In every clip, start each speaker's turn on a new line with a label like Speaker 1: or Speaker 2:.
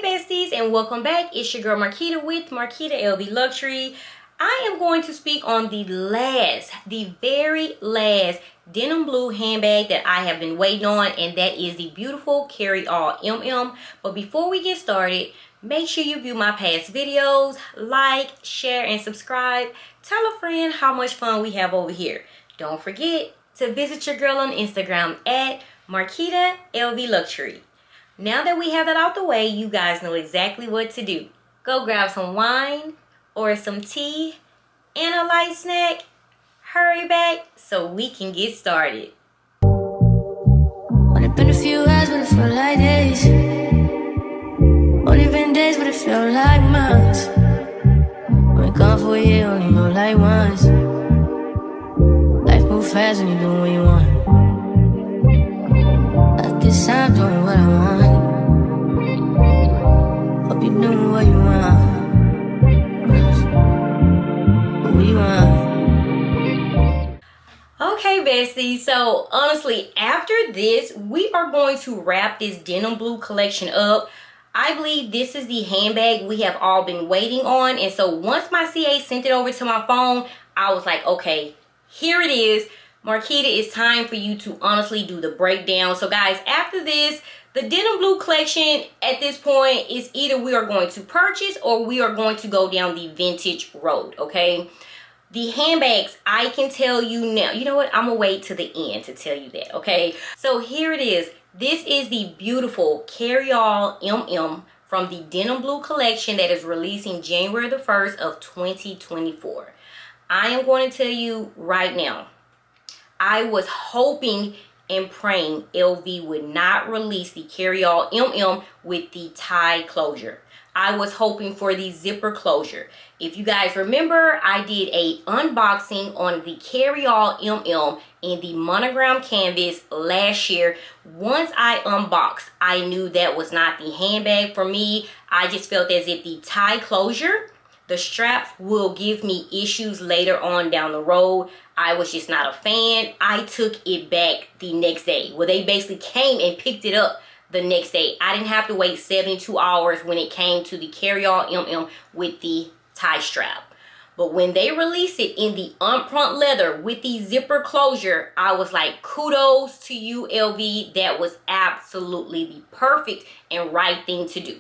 Speaker 1: Hey besties, and welcome back. It's your girl Marquita with Marquita LV Luxury. I am going to speak on the very last denim blue handbag that I have been waiting on, and that is the beautiful Carryall MM. But before we get started, make sure you view my past videos, like, share, and subscribe. Tell a friend how much fun we have over here. Don't forget to visit your girl on Instagram at Marquita LV Luxury. Now that we have that out the way, you guys know exactly what to do. Go grab some wine or some tea and a light snack. Hurry back so we can get started.
Speaker 2: Only been a few hours, but it felt like days. Only been days, but it felt like months. Been gone for a year, only know like once. Life moves fast when you do what you want. At this time, doing what I want. Hope you doing what you want. What you want.
Speaker 1: Okay, besties, so honestly, after this, we are going to wrap this denim blue collection up. I believe this is the handbag we have all been waiting on. And so once my CA sent it over to my phone, I was like, okay, here it is. Marquita, it's time for you to honestly do the breakdown. So guys, after this, the denim blue collection at this point is either we are going to purchase or we are going to go down the vintage road, okay? The handbags, I can tell you now. You know what? I'm going to wait to the end to tell you that, okay? So here it is. This is the beautiful Carryall MM from the denim blue collection that is releasing January the 1st of 2024. I am going to tell you right now, I was hoping and praying LV would not release the Carryall MM with the tie closure. I was hoping for the zipper closure. If you guys remember, I did a unboxing on the Carryall MM in the monogram canvas last year. Once I unboxed, I knew that was not the handbag for me. I just felt as if the tie closure, the straps, will give me issues later on down the road. I was just not a fan. I took it back the next day. Well, they basically came and picked it up the next day. I didn't have to wait 72 hours when it came to the Carryall MM with the tie strap. But when they released it in the upfront leather with the zipper closure, I was like, kudos to you, LV. That was absolutely the perfect and right thing to do.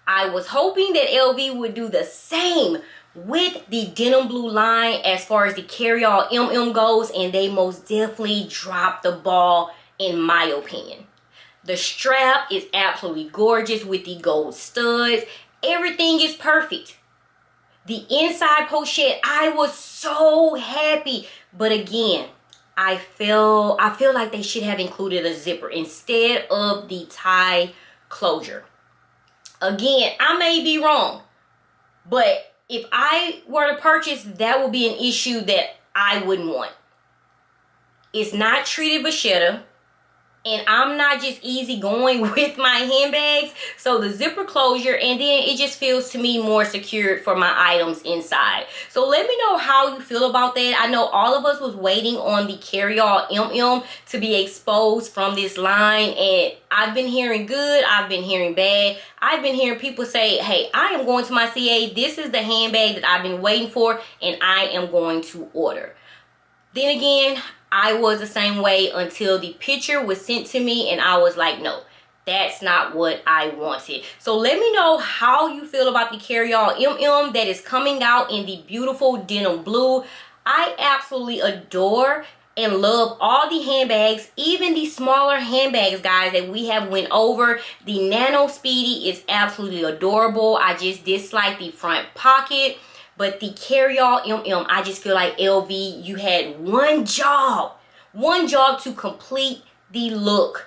Speaker 1: I was hoping that LV would do the same with the denim blue line as far as the Carryall MM goes, and they most definitely dropped the ball in my opinion. The strap is absolutely gorgeous with the gold studs. Everything is perfect. The inside pochette, I was so happy. But again, I feel like they should have included a zipper instead of the tie closure. Again, I may be wrong, but if I were to purchase, that would be an issue that I wouldn't want. It's not treated vachetta. And I'm not just easy going with my handbags. So the zipper closure, and then it just feels to me more secured for my items inside. So let me know how you feel about that. I know all of us was waiting on the Carryall MM to be exposed from this line. And I've been hearing good. I've been hearing bad. I've been hearing people say, hey, I am going to my CA. This is the handbag that I've been waiting for, and I am going to order. Then again, I was the same way until the picture was sent to me and I was like, no, that's not what I wanted. So let me know how you feel about the Carryall MM that is coming out in the beautiful denim blue. I absolutely adore and love all the handbags, even the smaller handbags, guys, that we have went over. The Nano Speedy is absolutely adorable. I just dislike the front pocket. But the Carryall MM, I just feel like LV, you had one job to complete the look.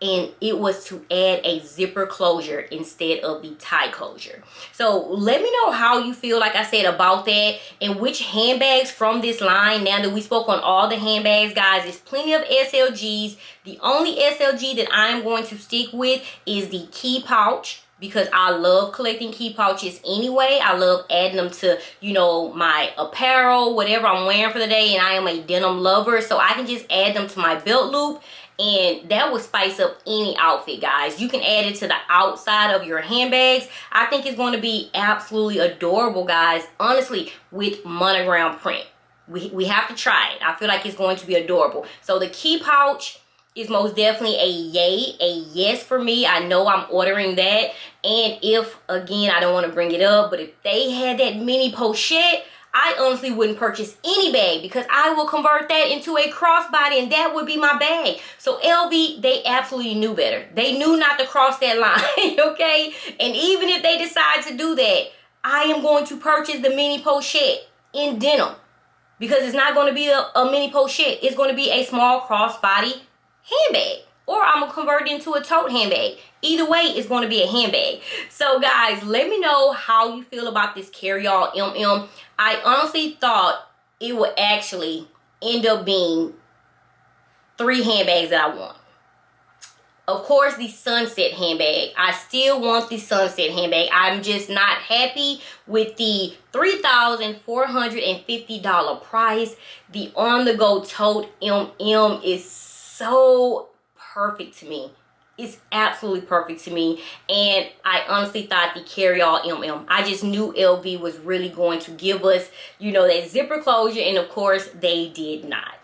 Speaker 1: And it was to add a zipper closure instead of the tie closure. So let me know how you feel, like I said, about that. And which handbags from this line, now that we spoke on all the handbags, guys, there's plenty of SLGs. The only SLG that I'm going to stick with is the key pouch, because I love collecting key pouches anyway. I love adding them to, you know, my apparel, whatever I'm wearing for the day, and I am a denim lover, so I can just add them to my belt loop. and that would spice up any outfit, guys. You can add it to the outside of your handbags. I think it's going to be absolutely adorable, guys, honestly, with monogram print. We have to try it. I feel like it's going to be adorable. So the key pouch is most definitely a yay, a yes for me. I know I'm ordering that. And if, again, I don't want to bring it up, but if they had that mini pochette, I honestly wouldn't purchase any bag, because I will convert that into a crossbody and that would be my bag. So LV, they absolutely knew better. They knew not to cross that line, okay? And even if they decide to do that, I am going to purchase the mini pochette in denim, because it's not going to be a mini pochette. It's going to be a small crossbody handbag, or I'm gonna convert it into a tote handbag. Either way, it's going to be a handbag. So guys, let me know how you feel about this Carryall MM. I honestly thought it would actually end up being 3 handbags that I want. Of course, the sunset handbag. I still want the sunset handbag. I'm just not happy with the $3,450 price. The on-the-go tote MM is so perfect to me. It's absolutely perfect to me. And I honestly thought the Carryall MM, I just knew LV was really going to give us, you know, that zipper closure, and of course they did not.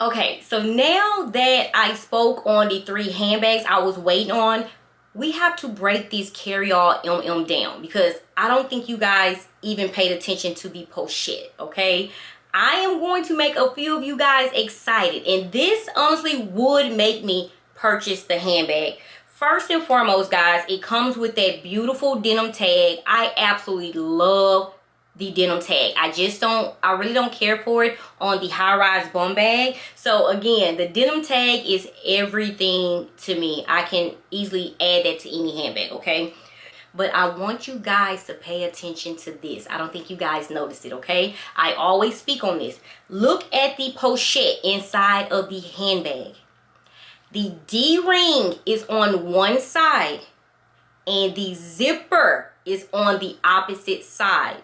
Speaker 1: Okay, so now that I spoke on the 3 handbags I was waiting on, we have to break this Carryall MM down, because I don't think you guys even paid attention to the pochette, okay? I am going to make a few of you guys excited, and this honestly would make me purchase the handbag. First and foremost, guys, it comes with that beautiful denim tag. I absolutely love the denim tag. I really don't care for it on the high-rise bum bag. So again, the denim tag is everything to me. I can easily add that to any handbag, okay? But I want you guys to pay attention to this. I don't think you guys noticed it, okay? I always speak on this. Look at the pochette inside of the handbag. The D-ring is on one side and the zipper is on the opposite side.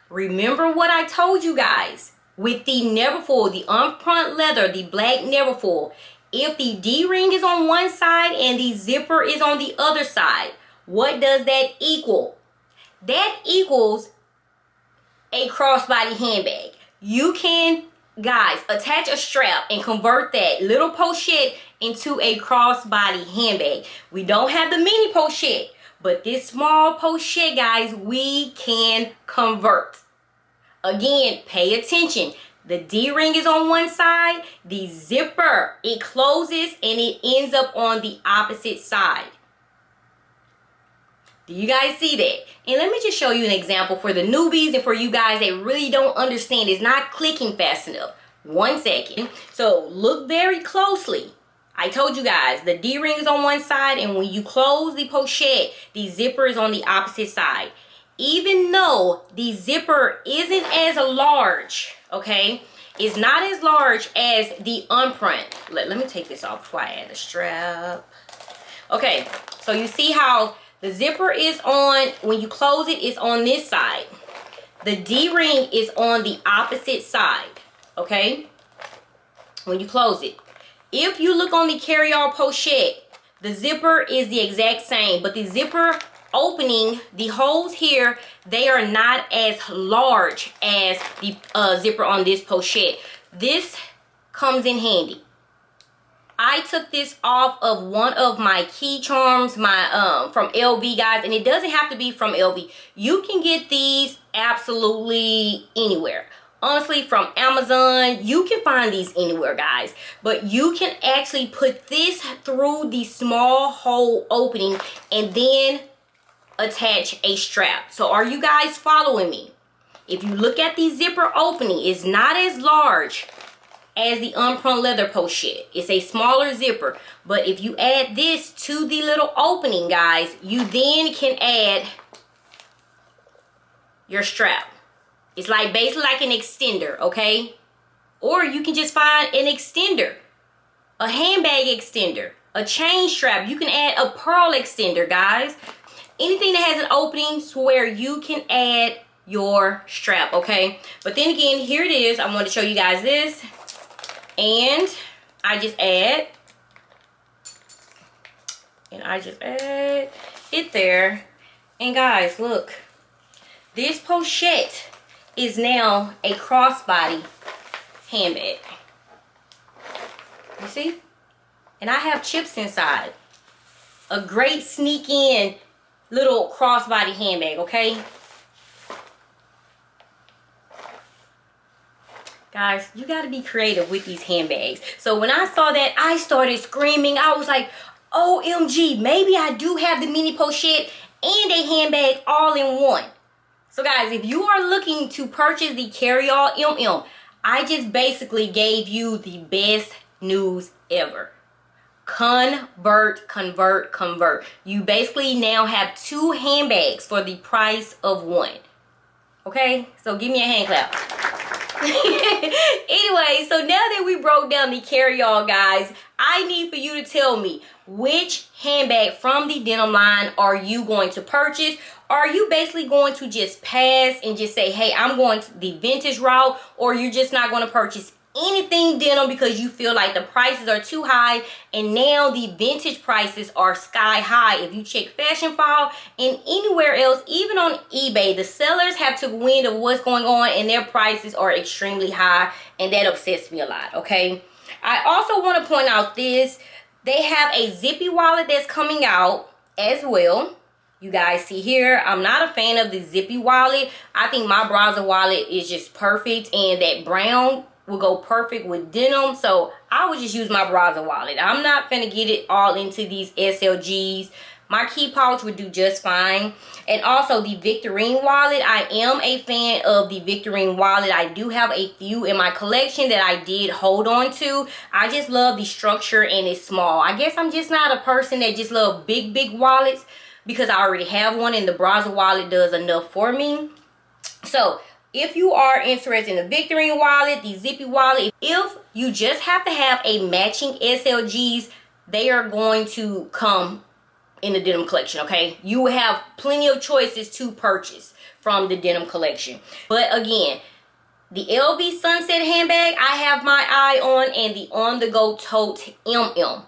Speaker 1: Remember what I told you guys with the Neverfull, the unprint leather, the black Neverfull. If the D-ring is on one side and the zipper is on the other side, what does that equal? That equals a crossbody handbag. You can, guys, attach a strap and convert that little pochette into a crossbody handbag. We don't have the mini pochette, but this small pochette, guys, we can convert. Again, pay attention. The D-ring is on one side. The zipper, it closes and it ends up on the opposite side. Do you guys see that? And let me just show you an example for the newbies and for you guys that really don't understand. It's not clicking fast enough. 1 second. So look very closely. I told you guys, the D-ring is on one side, and when you close the pochette, the zipper is on the opposite side. Even though the zipper isn't as large, okay? It's not as large as the unprint. Let me take this off before I add the strap. Okay, so you see how the zipper is on, when you close it, it's on this side. The D-ring is on the opposite side, okay? When you close it. If you look on the Carryall pochette, the zipper is the exact same, but the zipper opening, the holes here, they are not as large as the zipper on this pochette. This comes in handy. I took this off of one of my key charms, my from LV, guys, and it doesn't have to be from LV. You can get these absolutely anywhere. Honestly, from Amazon, you can find these anywhere, guys. But you can actually put this through the small hole opening and then attach a strap. So are you guys following me? If you look at the zipper opening, it's not as large as the unprint leather pochette. It's a smaller zipper. But if you add this to the little opening, guys, you then can add your strap. It's like basically like an extender, okay? Or you can just find an extender, a handbag extender, a chain strap. You can add a pearl extender, guys. Anything that has an opening to where you can add your strap, okay? But then again, here it is. I want to show you guys this. And I just add And I just add it there. And guys, look. This pochette is now a crossbody handbag. You see? And I have chips inside. A great sneak in little crossbody handbag, okay? Guys, you gotta be creative with these handbags. So when I saw that, I started screaming. I was like, OMG, maybe I do have the mini pochette and a handbag all in one. So guys, if you are looking to purchase the Carryall MM, I just basically gave you the best news ever. Convert, convert, convert. You basically now have 2 handbags for the price of 1. Okay, so give me a hand clap. Anyway, so now that we broke down the Carryall, guys, I need for you to tell me which handbag from the denim line are you going to purchase. Are you basically going to just pass and just say, hey, I'm going to the vintage route, or you're just not going to purchase anything denim because you feel like the prices are too high, and now the vintage prices are sky high? If you check Fashion File and anywhere else, even on eBay, the sellers have took wind of what's going on and their prices are extremely high, and that upsets me a lot. Okay, I also want to point out this. They have a zippy wallet that's coming out as well. You guys see here, I'm not a fan of the zippy wallet. I think my browser wallet is just perfect, and that brown will go perfect with denim. So I would just use my browser wallet. I'm not gonna get it all into these SLGs. My key pouch would do just fine. And also the Victorine wallet. I am a fan of the Victorine wallet. I do have a few in my collection that I did hold on to. I just love the structure, and it's small. I guess I'm just not a person that just love big wallets, because I already have one and the browser wallet does enough for me. So if you are interested in the Victorine wallet, the zippy wallet, if you just have to have a matching SLGs, they are going to come in the denim collection, okay? You will have plenty of choices to purchase from the denim collection. But again, the LV Sunset handbag, I have my eye on, and the On The Go Tote MM.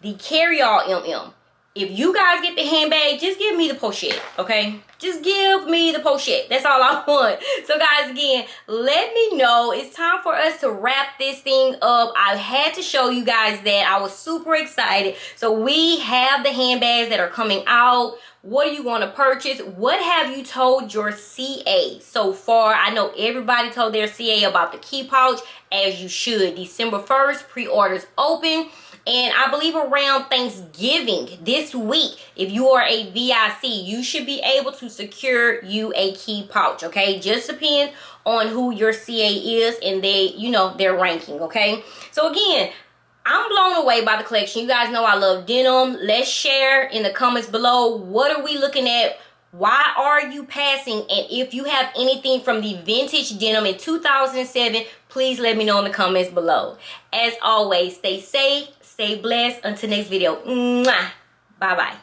Speaker 1: The Carryall MM. If you guys get the handbag, just give me the pochette, okay? Just give me the pochette. That's all I want. So guys, again, let me know. It's time for us to wrap this thing up. I had to show you guys that. I was super excited. So we have the handbags that are coming out. What are you going to purchase? What have you told your CA so far? I know everybody told their CA about the key pouch, as you should. December 1st, pre-orders open. And I believe around Thanksgiving this week, if you are a VIC, you should be able to secure you a key pouch, okay? Just depends on who your CA is and they, you know, their ranking, okay? So again, I'm blown away by the collection. You guys know I love denim. Let's share in the comments below. What are we looking at? Why are you passing? And if you have anything from the vintage denim in 2007, please let me know in the comments below. As always, stay safe, stay blessed. Until next video. Mwah. Bye-bye.